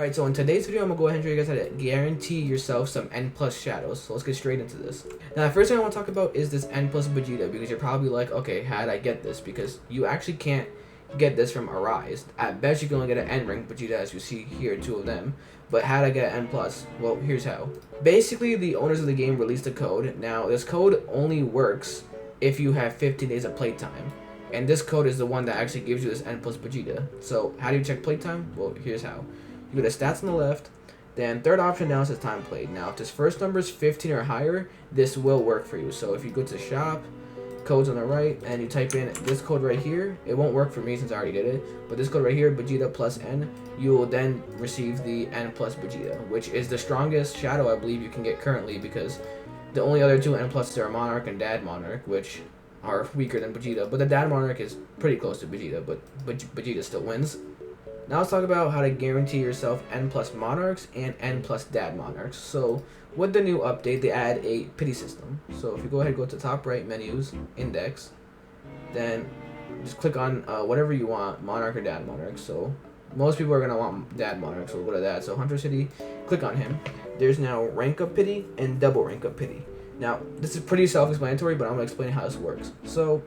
Alright, so in today's video, I'm going to go ahead and show you guys how to guarantee yourself some N plus shadows. So let's get straight into this. Now, the first thing I want to talk about is this N plus Vegeta, because you're probably like, okay, how did I get this? Because you actually can't get this from Arise. At best, you can only get an N rank Vegeta, as you see here, two of them. But how did I get an N plus? Well, here's how. Basically, the owners of the game released a code. Now, this code only works if you have 15 days of playtime. And this code is the one that actually gives you this N plus Vegeta. So, how do you check playtime? Well, here's how. You go to stats on the left, then third option down says time played. Now, if this first number is 15 or higher, this will work for you. So if you go to shop, codes on the right, and you type in this code right here, it won't work for me since I already did it, but this code right here, Vegeta plus N, you will then receive the N plus Vegeta, which is the strongest shadow I believe you can get currently, because the only other two N pluses are Monarch and Dad Monarch, which are weaker than Vegeta, but the Dad Monarch is pretty close to Vegeta, but Vegeta still wins. Now let's talk about how to guarantee yourself N plus Monarchs and N plus Dad Monarchs. So with the new update, they add a pity system. So if you go ahead and go to top right, menus, index, then just click on whatever you want, Monarch or Dad Monarch. So most people are going to want Dad Monarch, so we'll go to that. So Hunter City, click on him. There's now rank up pity and double rank up pity. Now this is pretty self-explanatory, but I'm going to explain how this works. So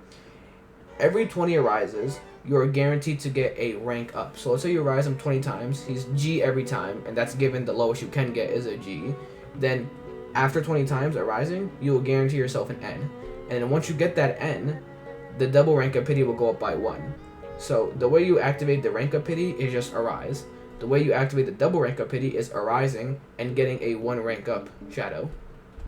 every 20 arises, you're guaranteed to get a rank up. So let's say you rise him 20 times, he's G every time, and that's given the lowest you can get is a G. Then after 20 times arising, you will guarantee yourself an N. And then once you get that N, the double rank up pity will go up by 1. So the way you activate the rank up pity is just arise. The way you activate the double rank up pity is arising and getting a 1 rank up shadow.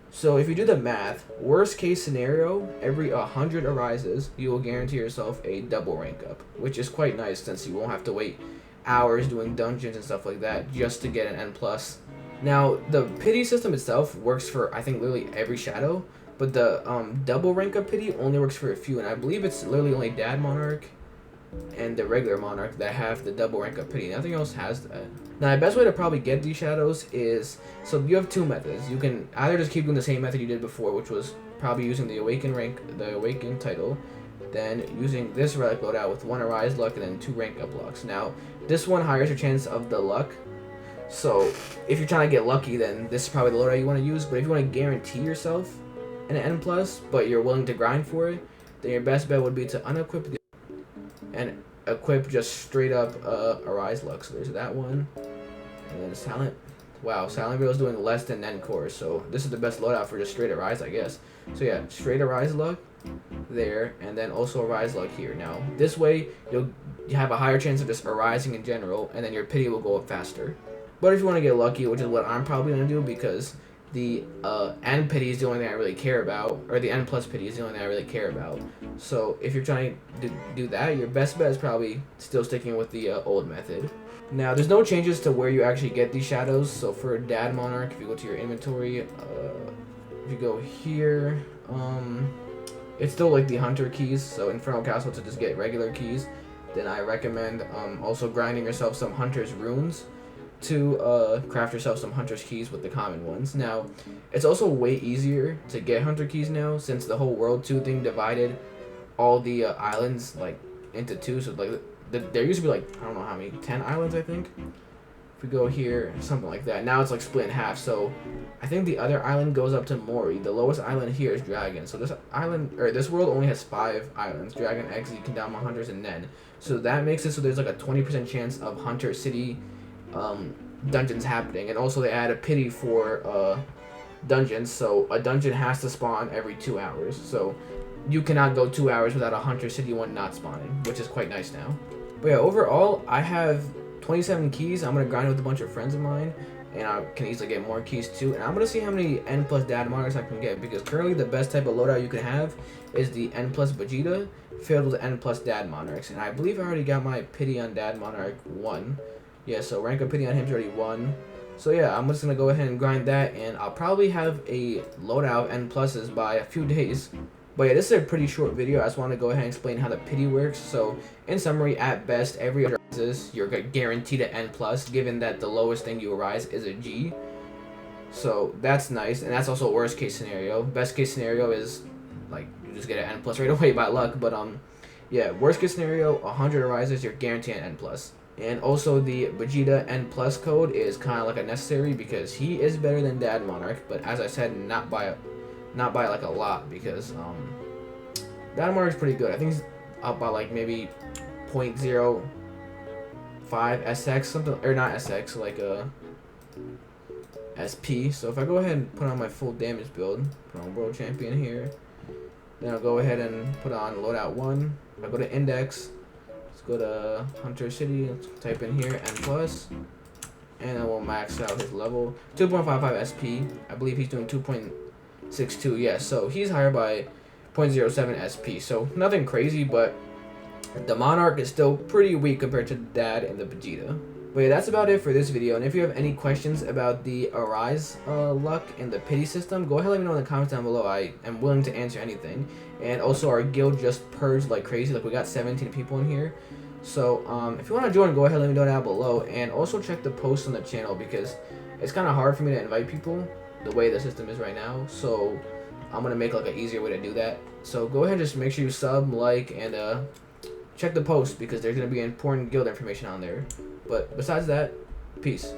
So if you do the math, worst case scenario, every 100 arises, you will guarantee yourself a double rank up, which is quite nice since you won't have to wait hours doing dungeons and stuff like that just to get an N plus. Now, the pity system itself works for, I think, literally every shadow, but the double rank up pity only works for a few, and I believe it's literally only Dad Monarch and the regular Monarch that have the double rank up pity. Nothing else has that. Now, the best way to probably get these shadows is, so you have two methods. You can either just keep doing the same method you did before, which was probably using the Awaken title, then using this relic loadout with 1 Arise luck and then 2 rank up locks. Now, this one higher your chance of the luck. So, if you're trying to get lucky, then this is probably the loadout you want to use. But if you want to guarantee yourself an N plus, but you're willing to grind for it, then your best bet would be to unequip the and equip just straight up Arise luck. So there's that one, and then Silent. Wow, Silent Veil is doing less than N core, so this is the best loadout for just straight Arise, I guess. So yeah, straight Arise luck there, and then also Arise luck here. Now this way you have a higher chance of just arising in general, and then your pity will go up faster. But if you want to get lucky, which is what I'm probably gonna do, because the N pity is the only thing I really care about, or the N plus pity is the only thing I really care about. So if you're trying to do that, your best bet is probably still sticking with the old method. Now, there's no changes to where you actually get these shadows. So for Dad Monarch, if you go to your inventory, if you go here, it's still like the Hunter keys. So Infernal Castle to just get regular keys. Then I recommend also grinding yourself some Hunter's runes to craft yourself some Hunter's keys with the common ones. Now, it's also way easier to get Hunter keys now, since the whole World 2 thing divided all the islands like into two. So like there used to be like, I don't know how many, 10 islands I think. If we go here, something like that. Now it's like split in half. So I think the other island goes up to Mori. The lowest island here is Dragon. So this island, or this world, only has 5 islands: Dragon, Exy, Kendama, Hunters, and Nen. So that makes it so there's like a 20% chance of Hunter City dungeons happening. And also they add a pity for dungeons, so a dungeon has to spawn every 2 hours. So you cannot go 2 hours without a Hunter City one not spawning, which is quite nice now. But yeah, overall, I have 27 keys. I'm going to grind with a bunch of friends of mine, and I can easily get more keys too. And I'm going to see how many N plus Dad Monarchs I can get, because currently the best type of loadout you can have is the N plus Vegeta filled with N plus Dad Monarchs. And I believe I already got my pity on Dad Monarch 1. Yeah, so rank up pity on him is already 1. So yeah, I'm just going to go ahead and grind that, and I'll probably have a loadout of N pluses by a few days. But yeah, this is a pretty short video. I just want to go ahead and explain how the pity works. So in summary, at best, every arises, you're guaranteed an N plus, given that the lowest thing you arise is a G. So that's nice, and that's also worst case scenario. Best case scenario is like you just get an N plus right away by luck. But yeah, worst case scenario, 100 arises, you're guaranteed an N plus. And also the Vegeta N plus code is kind of like a necessary because he is better than Dad Monarch, but as I said, not by like a lot, because Dad Monarch's pretty good. I think he's up by like maybe 0.05 SX something, or not SX, like SP. So if I go ahead and put on my full damage build, put on World Champion here, then I'll go ahead and put on loadout 1. If I go to index, let's go to Hunter City, let's type in here N plus, and then we'll max out his level. 2.55 SP. I believe he's doing 2.62. Yeah, so he's higher by 0.07 SP. So nothing crazy, but the Monarch is still pretty weak compared to the Dad and the Vegeta. But yeah, that's about it for this video. And if you have any questions about the Arise luck and the pity system, go ahead and let me know in the comments down below. I am willing to answer anything. And also, our guild just purged like crazy. Like, we got 17 people in here. So if you want to join, go ahead and let me know down below. And also check the posts on the channel, because it's kind of hard for me to invite people the way the system is right now. So I'm going to make like an easier way to do that. So go ahead and just make sure you sub, like, and check the post, because there's going to be important guild information on there. But besides that, peace.